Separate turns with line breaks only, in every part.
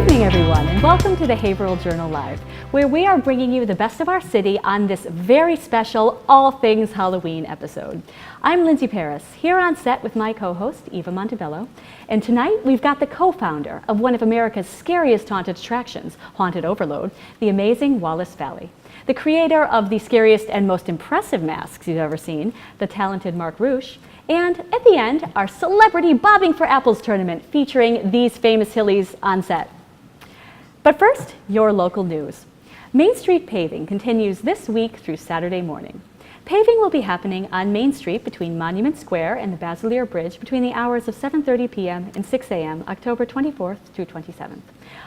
evening, everyone, and welcome to the Haverhill Journal Live, where we are bringing you the best of our city on this very special All Things Halloween episode. I'm Lindsay Paris, here on set with my co-host, Eva Montebello, and tonight we've got the co-founder of one of America's scariest haunted attractions, Haunted Overload, the amazing Wallace Valley, the creator of the scariest and most impressive masks you've ever seen, the talented Mark Reusch, and at the end, our celebrity Bobbing for Apples tournament featuring these famous Hillies on set. But first, your local news. Main Street paving continues this week through Saturday morning. Paving will be happening on Main Street between Monument Square and the Basilier Bridge between the hours of 7:30 p.m. and 6 a.m. October 24th through 27th.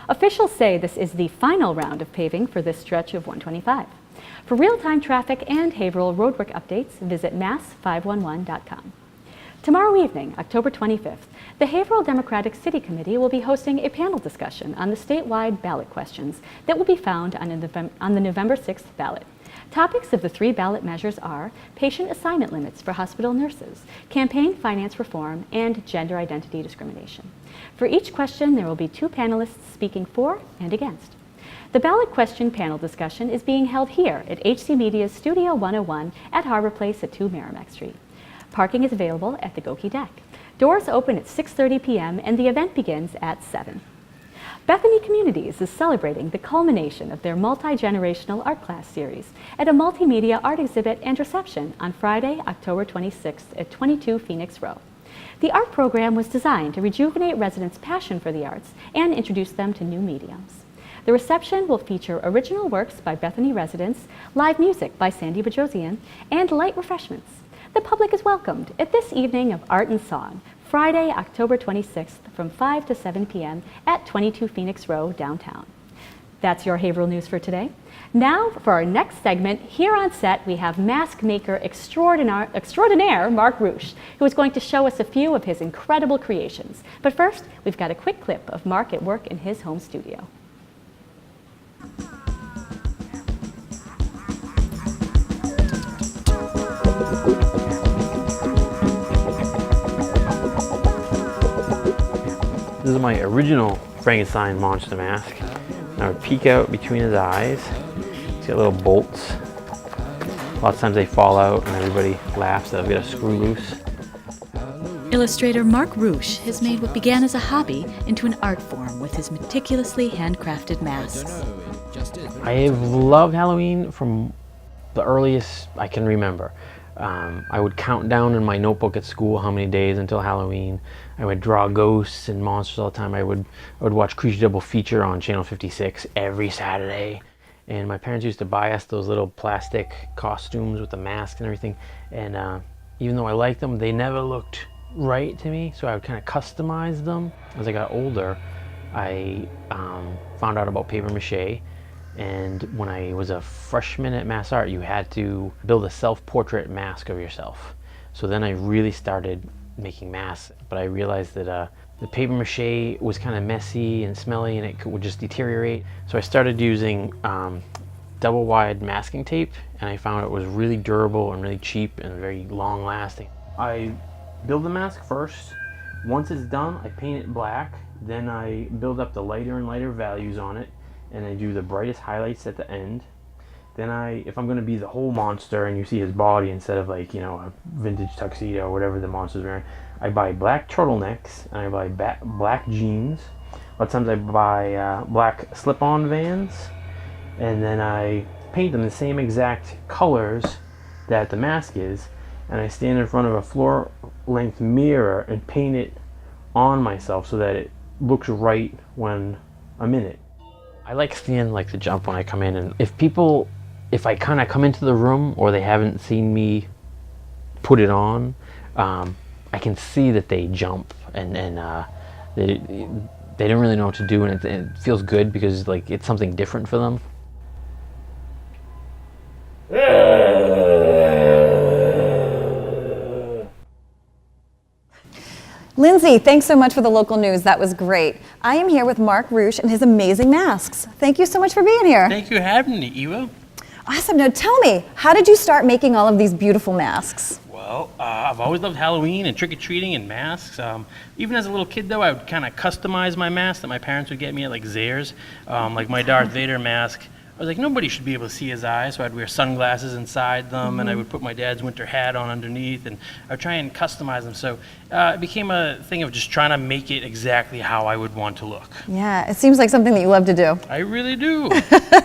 Officials say this is the final round of paving for this stretch of 125. For real-time traffic and Haverhill roadwork updates, visit mass511.com. Tomorrow evening, October 25th, the Haverhill Democratic City Committee will be hosting a panel discussion on the statewide ballot questions that will be found on the November 6th ballot. Topics of the 3 ballot measures are patient assignment limits for hospital nurses, campaign finance reform, and gender identity discrimination. For each question, there will be 2 panelists speaking for and against. The ballot question panel discussion is being held here at HC Media's Studio 101 at Harbor Place at 2 Merrimack Street. Parking is available at the Goki deck. Doors open at 6:30 p.m. and the event begins at 7. Bethany Communities is celebrating the culmination of their multi-generational art class series at a multimedia art exhibit and reception on Friday, October 26th at 22 Phoenix Row. The art program was designed to rejuvenate residents' passion for the arts and introduce them to new mediums. The reception will feature original works by Bethany residents, live music by Sandy Bajosian, and light refreshments. The public is welcomed at this evening of Art and Song, Friday, October 26th from 5 to 7 p.m. at 22 Phoenix Row, downtown. That's your Haverhill news for today. Now, for our next segment, here on set, we have mask maker extraordinaire Mark Reusch, who is going to show us a few of his incredible creations. But first, we've got a quick clip of Mark at work in his home studio.
This is my original Frankenstein monster mask. And I would peek out between his eyes. He's got little bolts. Lots of times they fall out and everybody laughs that I've got a screw loose.
Illustrator Mark Reusch has made what began as a hobby into an art form with his meticulously handcrafted masks.
I have loved Halloween from the earliest I can remember. I would count down in my notebook at school how many days until Halloween. I would draw ghosts and monsters all the time. I would watch Creature Double Feature on Channel 56 every Saturday. And my parents used to buy us those little plastic costumes with the masks and everything. And even though I liked them, they never looked right to me. So I would kind of customize them. As I got older, I found out about paper mache. And when I was a freshman at Mass Art, you had to build a self-portrait mask of yourself. So then I really started making masks, but I realized that the paper mache was kind of messy and smelly and it would just deteriorate. So I started using double wide masking tape, and I found it was really durable and really cheap and very long lasting. I build the mask first. Once it's done, I paint it black. Then I build up the lighter and lighter values on it, and I do the brightest highlights at the end. Then if I'm gonna be the whole monster and you see his body instead of like, you know, a vintage tuxedo or whatever the monster's wearing, I buy black turtlenecks and I buy black jeans. A lot of times I buy black slip-on Vans, and then I paint them the same exact colors that the mask is, and I stand in front of a floor-length mirror and paint it on myself so that it looks right when I'm in it. I like seeing like the jump when I come in, and if I kind of come into the room or they haven't seen me put it on, I can see that they jump and they don't really know what to do, and it feels good because like it's something different for them.
Lindsay, thanks so much for the local news. That was great. I am here with Mark Reusch and his amazing masks. Thank you so much for being here.
Thank you for having me, Eva.
Awesome. Now tell me, how did you start making all of these beautiful masks?
Well, I've always loved Halloween and trick-or-treating and masks. Even as a little kid, though, I would kind of customize my mask that my parents would get me at like Zayre's. Like my Darth Vader mask, I was like, nobody should be able to see his eyes, so I'd wear sunglasses inside them, and I would put my dad's winter hat on underneath, and I would try and customize them. So it became a thing of just trying to make it exactly how I would want to look.
Yeah, it seems like something that you love to do.
I really do.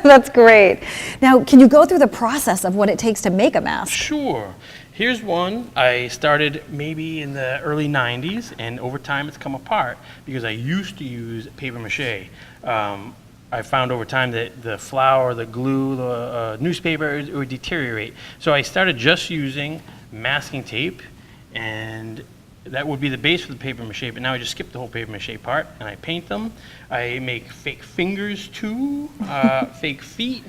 That's great. Now, can you go through the process of what it takes to make a mask?
Sure. Here's one. I started maybe in the early 90s, and over time it's come apart because I used to use paper mache. I found over time that the flour, the glue, the newspaper, it would deteriorate. So I started just using masking tape, and that would be the base for the paper mache, but now I just skip the whole paper mache part, and I paint them. I make fake fingers too, fake feet.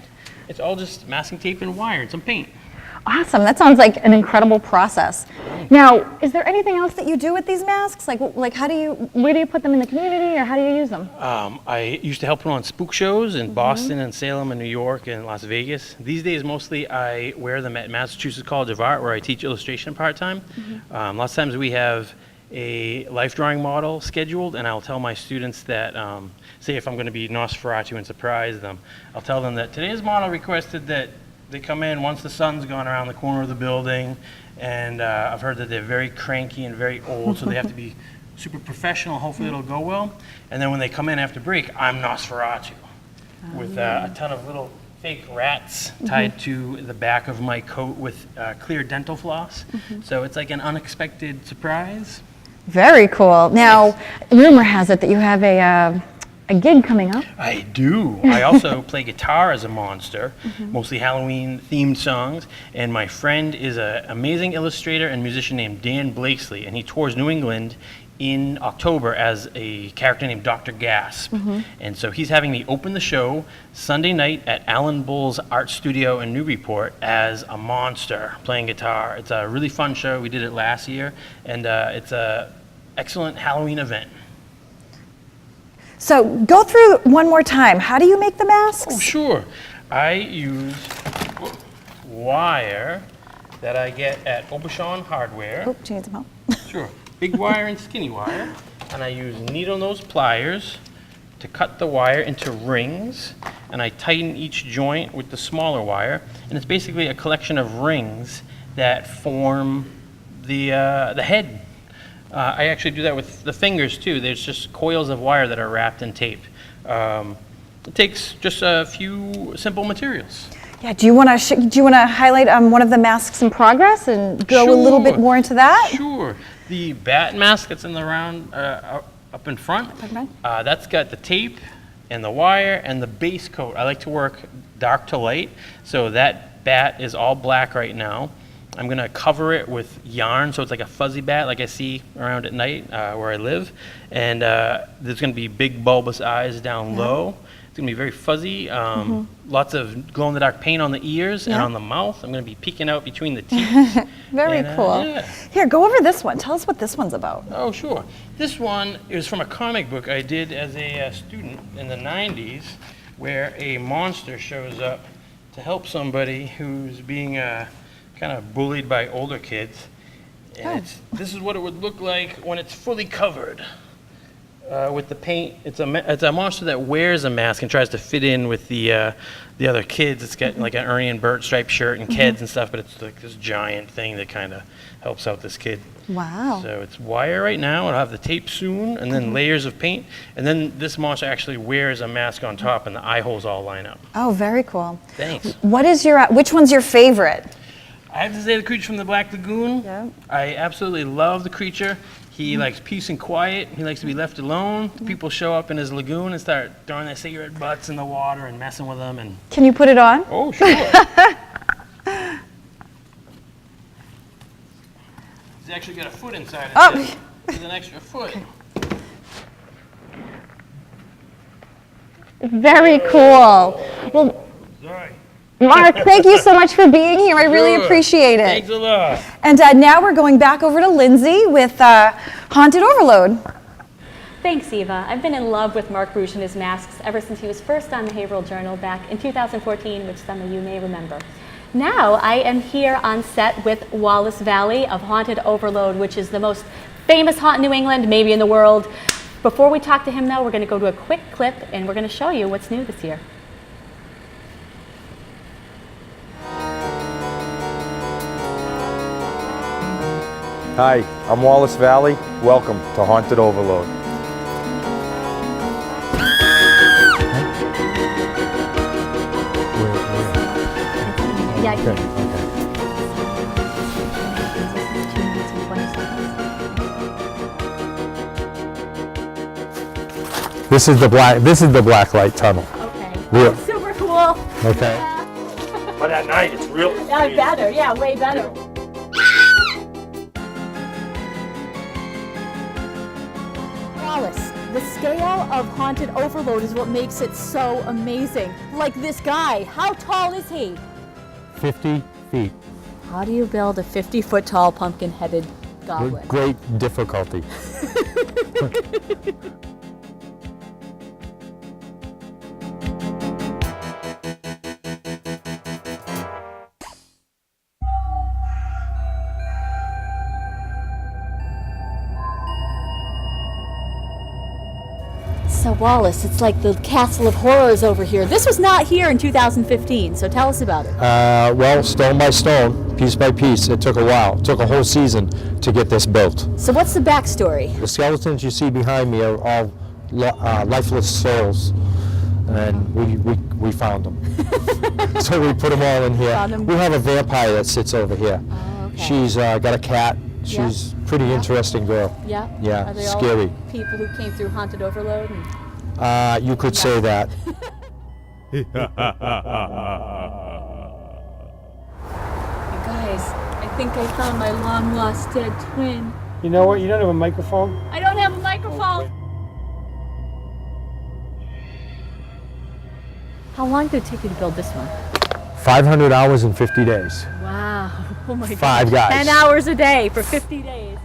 It's all just masking tape and wire and some paint.
Awesome. That sounds like an incredible process. Now, is there anything else that you do with these masks? Like where do you put them in the community, or how do you use them?
I used to help put on spook shows in Boston and Salem and New York and Las Vegas. These days, mostly I wear them at Massachusetts College of Art, where I teach illustration part-time. Lots of times we have a life drawing model scheduled, and I'll tell my students that, say if I'm going to be Nosferatu and surprise them, I'll tell them that today's model requested that they come in once the sun's gone around the corner of the building, and I've heard that they're very cranky and very old, so they have to be super professional. Hopefully it'll go well. And then when they come in after break, I'm Nosferatu with a ton of little fake rats tied to the back of my coat with clear dental floss. So it's like an unexpected surprise.
Very cool. Now, rumor has it that you have a gig coming up.
I do. I also play guitar as a monster, mostly Halloween themed songs. And my friend is an amazing illustrator and musician named Dan Blakesley, and he tours New England in October as a character named Dr. Gasp. And so he's having me open the show Sunday night at Alan Bull's art studio in Newburyport as a monster playing guitar. It's a really fun show. We did it last year, and it's an excellent Halloween event.
So go through one more time. How do you make the masks?
Oh, sure. I use wire that I get at Aubuchon Hardware.
Oh, do you need some help?
Sure. Big wire and skinny wire. And I use needle nose pliers to cut the wire into rings. And I tighten each joint with the smaller wire. And it's basically a collection of rings that form the head. I actually do that with the fingers too. There's just coils of wire that are wrapped in tape. It takes just a few simple materials.
Yeah. Do you want to highlight one of the masks in progress and go a little bit more into that?
Sure. The bat mask that's in the round up in front. That's got the tape and the wire and the base coat. I like to work dark to light, so that bat is all black right now. I'm going to cover it with yarn, so it's like a fuzzy bat like I see around at night where I live. And there's going to be big bulbous eyes down low. It's going to be very fuzzy. Lots of glow-in-the-dark paint on the ears and on the mouth. I'm going to be peeking out between the teeth.
Very cool. Here, go over this one. Tell us what this one's about.
Oh, sure. This one is from a comic book I did as a student in the 90s, where a monster shows up to help somebody who's being kind of bullied by older kids. And this is what it would look like when it's fully covered with the paint. It's a monster that wears a mask and tries to fit in with the other kids. It's got like an Ernie and Bert striped shirt and kids and stuff, but it's like this giant thing that kind of helps out this kid.
Wow.
So it's wire right now. It'll have the tape soon, and then layers of paint. And then this monster actually wears a mask on top, and the eye holes all line up.
Oh, very cool.
Thanks.
Which one's your favorite?
I have to say the creature from the Black Lagoon.
Yeah.
I absolutely love the creature. He likes peace and quiet. He likes to be left alone. People show up in his lagoon and start throwing their cigarette butts in the water and messing with them. And
can you put it on?
oh, sure. He's actually got a foot inside it. There's an extra foot.
Very cool. Well,
Sorry.
Mark, thank you so much for being here. I really appreciate it.
Thanks a lot.
And now we're going back over to Lindsay with Haunted Overload.
Thanks, Eva. I've been in love with Mark Reusch and his masks ever since he was first on the Haverhill Journal back in 2014, which some of you may remember. Now I am here on set with Wallace Valley of Haunted Overload, which is the most famous haunt in New England, maybe in the world. Before we talk to him, though, we're going to go to a quick clip, and we're going to show you what's new this year.
Hi, I'm Wallace Valley. Welcome to Haunted Overload.
Yeah, I can.
This is the black light tunnel.
Okay.
Real.
Super cool.
Okay. But at night it's real.
Yeah, better. Yeah, way better. Wallace, the scale of Haunted Overload is what makes it so amazing. Like this guy, how tall is he?
50 feet.
How do you build a 50-foot tall pumpkin-headed goblin?
Great difficulty.
So Wallace, it's like the Castle of Horrors over here. This was not here in 2015, so tell us about it.
Well, stone by stone, piece by piece, it took a while. It took a whole season to get this built.
So what's the backstory?
The skeletons you see behind me are all lifeless souls, and we found them. So we put them all in here.
Found 'em.
We have a vampire that sits over here.
Oh, okay.
She's got a cat. She's a pretty interesting girl.
Yeah?
Yeah,
Are they
scary.
all people who came through Haunted Overload? And...
You could say that.
You guys, I think I found my long-lost dead twin.
You know what? You don't have a microphone?
I don't have a microphone. How long did it take you to build this one?
500 hours and 50 days.
Wow. Oh my God.
5 guys.
10 hours a day for 50 days.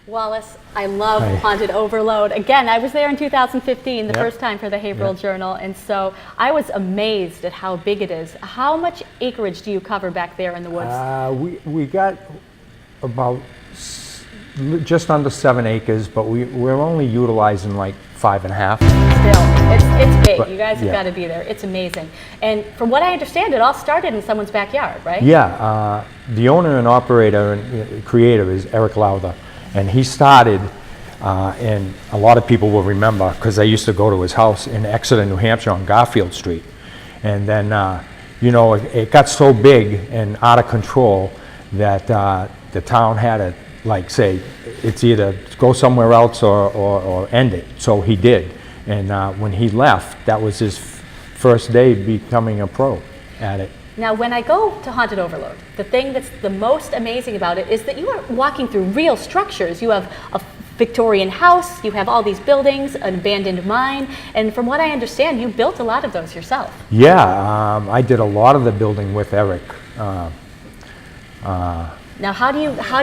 Wallace, I love
Hi.
Haunted Overload. Again, I was there in 2015, the
Yep.
first time for the Haverhill
Yep.
Journal, and so I was amazed at how big it is. How much acreage do you cover back there in the woods?
We got about just under 7 acres, but we're only utilizing like 5.5.
Still, it's big.
But,
You guys have
yeah.
got to be there. It's amazing. And from what I understand, it all started in someone's backyard, right?
Yeah, the owner and operator and creator is Eric Lowther, and he started, and a lot of people will remember because I used to go to his house in Exeter, New Hampshire on Garfield Street. And then, you know, it got so big and out of control that the town had to like say, it's either go somewhere else or end it. So he did. And when he left, that was his first day becoming a pro at it.
Now, when I go to Haunted Overload, the thing that's the most amazing about it is that you are walking through real structures. You have a Victorian house, you have all these buildings, an abandoned mine, and from what I understand, you built a lot of those yourself.
Yeah, I did a lot of the building with Eric.
Now, how do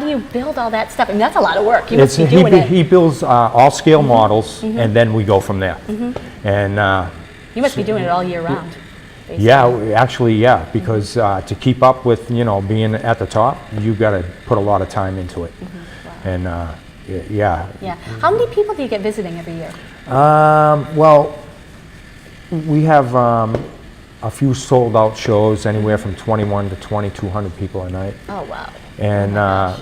you build all that stuff? I mean, that's a lot of work. You must be doing it.
He builds all scale models, and then we go from there. And
You must be doing it all year round. basically.
Yeah, because to keep up with, you know, being at the top, you've got to put a lot of time into it.
Wow.
And yeah.
Yeah. How many people do you get visiting every year?
Well, we have a few sold out shows, anywhere from 21 to 2,200 people a night.
Oh, wow.
And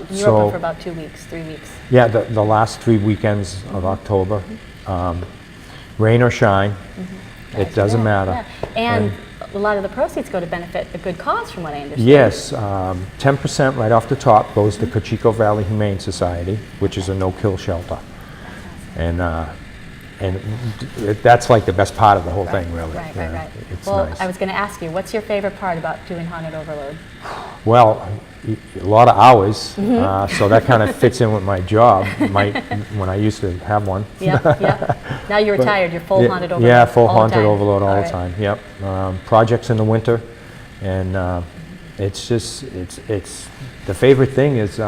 You're open for about 2 weeks, 3 weeks.
yeah, the last 3 weekends of October, rain or shine, it doesn't matter.
Yeah. And a lot of the proceeds go to benefit a good cause, from what I understand.
Yes, 10% right off the top goes to Cochico Valley Humane Society, which is a no-kill shelter. And that's like the best part of the whole thing, really.
Right.
It's
Well,
nice.
I was going to ask you, what's your favorite part about doing Haunted Overload?
Well, a lot of hours, so that kind of fits in with my job, when I used to have one.
Yeah. Now you're retired, you're full Haunted Overload.
Yeah, full
all the
Haunted
time.
Overload all the
right.
time, yep. Projects in the winter, and It's just, it's the favorite thing is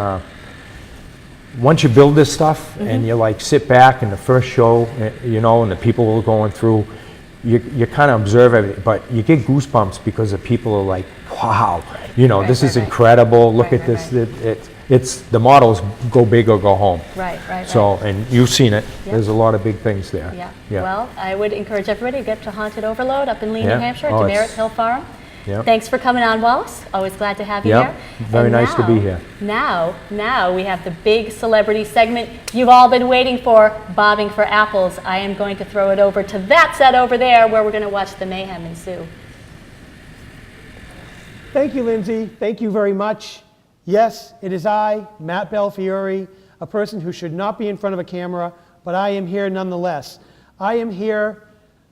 once you build this stuff and you like sit back in the first show, you know, and the people are going through, you kind of observe everything, but you get goosebumps because the people are like, wow, you know, this is incredible. Look at this. It's the models go big or go home.
Right.
So, and you've seen it.
Yeah.
There's a lot of big things there.
Yeah. Well, I would encourage everybody to get to Haunted Overload up in Lee,
Yeah.
New Hampshire,
Oh,
to
it's-
Merritt Hill Farm.
Yeah.
Thanks for coming on, Wallace. Always glad to have you
Yep.
here.
Very
And
nice to be here.
Now we have the big celebrity segment you've all been waiting for, Bobbing for Apples. I am going to throw it over to that set over there where we're going to watch the mayhem ensue.
Thank you, Lindsay. Thank you very much. Yes, it is I, Matt Belfiore, a person who should not be in front of a camera, but I am here nonetheless. I am here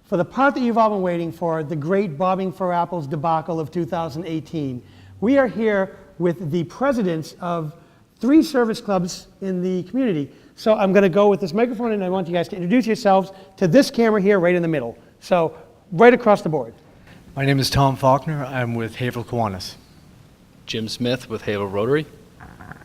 for the part that you've all been waiting for, the great Bobbing for Apples debacle of 2018. We are here with the presidents of 3 service clubs in the community. So I'm going to go with this microphone, and I want you guys to introduce yourselves to this camera here right in the middle. So right across the board.
My name is Tom Faulkner. I'm with Haverhill Kiwanis.
Jim Smith with Haverhill Rotary.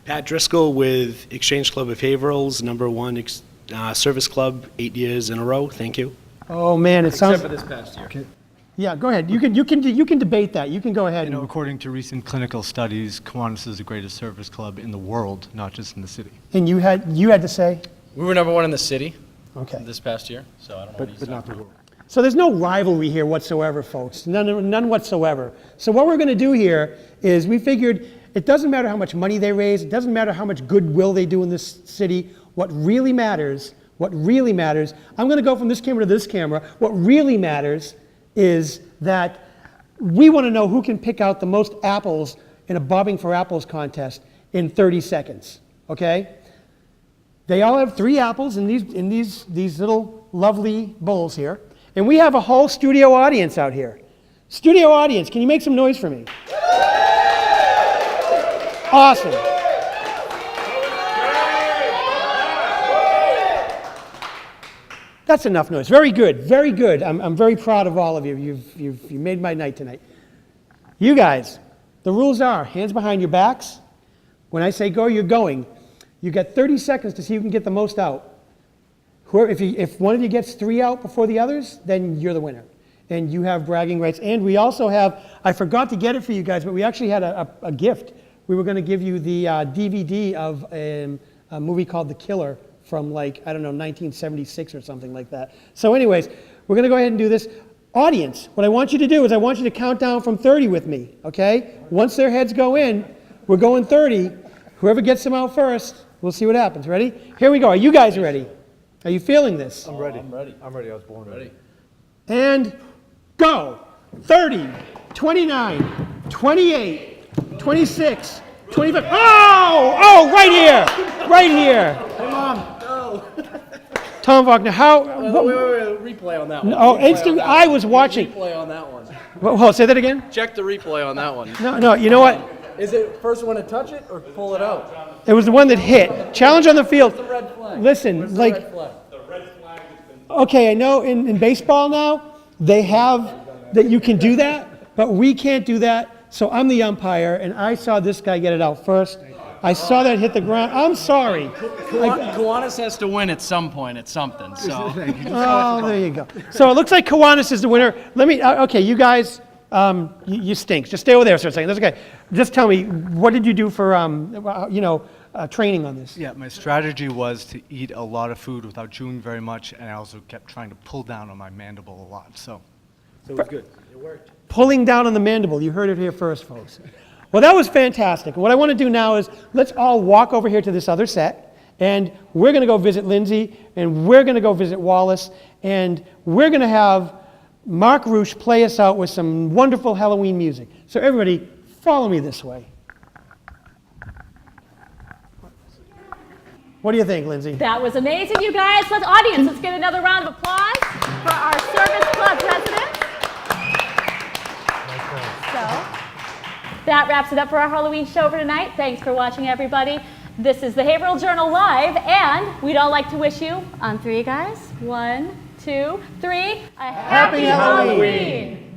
Pat Driscoll with Exchange Club of Haverhill's #1 service club, 8 years in a row. Thank you.
Oh man, it sounds.
Except for this past year.
Yeah, go ahead. You can debate that. You can go ahead.
You know, according to recent clinical studies, Kiwanis is the greatest service club in the world, not just in the city.
And you had to say.
We were #1 in the city
Okay.
this past year, so I don't know what he's
Not the world.
So there's no rivalry here whatsoever, folks. None whatsoever. So what we're going to do here is we figured it doesn't matter how much money they raise. It doesn't matter how much goodwill they do in this city. What really matters, I'm going to go from this camera to this camera. What really matters is that we want to know who can pick out the most apples in a Bobbing for Apples contest in 30 seconds, okay? They all have 3 apples in these little lovely bowls here. And we have a whole studio audience out here. Studio audience, can you make some noise for me? Awesome. That's enough noise. Very good, very good. I'm very proud of all of you. You've made my night tonight. You guys, the rules are hands behind your backs. When I say go, you're going. You got 30 seconds to see who can get the most out. If one of you gets 3 out before the others, then you're the winner. And you have bragging rights. And we also have, I forgot to get it for you guys, but we actually had a gift. We were going to give you the DVD of a movie called The Killer from 1976 or something like that. So anyways, we're going to go ahead and do this. Audience, what I want you to do is I want you to count down from 30 with me, okay? Once their heads go in, we're going 30. Whoever gets them out first, we'll see what happens. Ready? Here we go. Are you guys ready? Are you feeling this?
I'm ready. I'm ready. I was born ready.
And go. 30, 29, 28, 26, 25. Oh, right here. Right here.
Hey, Mom, no.
Tom Faulkner, how?
Wait, replay on that one.
Oh, instant. I was watching.
Replay on that one.
Well, say that again.
Check the replay on that one.
No, you know what?
Is it first one to touch it or pull it out?
It was the one that hit. Challenge on the field.
The red flag.
Listen,
Where's the
like,
red flag?
okay, I know in baseball now, they have that you can do that, but we can't do that. So I'm the umpire, and I saw this guy get it out first. I saw that hit the ground. I'm sorry.
Kiwanis has to win at some point at something, so.
Oh, there you go. So it looks like Kiwanis is the winner. Let me, okay, you guys, you stink. Just stay over there for a second. That's okay. Just tell me, what did you do for, training on this?
Yeah, my strategy was to eat a lot of food without chewing very much, and I also kept trying to pull down on my mandible a lot. So it was good. It worked.
Pulling down on the mandible. You heard it here first, folks. Well, that was fantastic. What I want to do now is let's all walk over here to this other set, and we're going to go visit Lindsay, and we're going to go visit Wallace, and we're going to have Mark Reusch play us out with some wonderful Halloween music. So everybody, follow me this way. What do you think, Lindsay?
That was amazing, you guys. Let's get another round of applause for our service club presidents. So, that wraps it up for our Halloween show for tonight. Thanks for watching, everybody. This is the Haverhill Journal Live, and we'd all like to wish you, on 3, guys, 1, 2, 3, a happy Halloween.